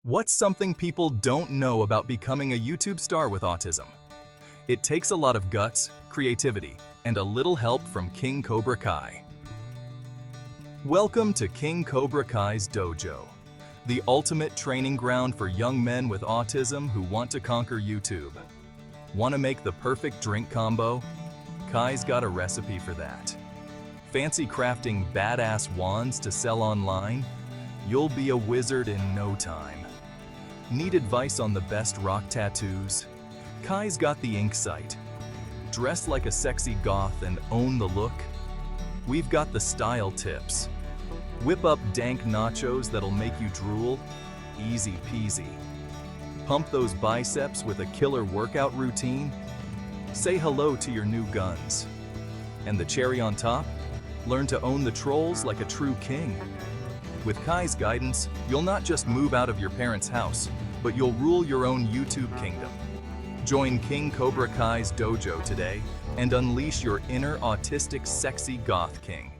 What's something people don't know about becoming a YouTube star with autism? It takes a lot of guts, creativity, and a little help from King Cobra Kai. Welcome to King Cobra Kai's Dojo, the ultimate training ground for young men with autism who want to conquer YouTube. Want to make the perfect drink combo? Kai's got a recipe for that. Fancy crafting badass wands to sell online? You'll be a wizard in no time. Need advice on the best rock tattoos? Kai's got the ink site. Dress like a sexy goth and own the look? We've got the style tips. Whip up dank nachos that'll make you drool? Easy peasy. Pump those biceps with a killer workout routine? Say hello to your new guns. And the cherry on top? Learn to own the trolls like a true king. With Kai's guidance, you'll not just move out of your parents' house, but you'll rule your own YouTube kingdom. Join King Cobra Kai's dojo today and unleash your inner autistic sexy goth king.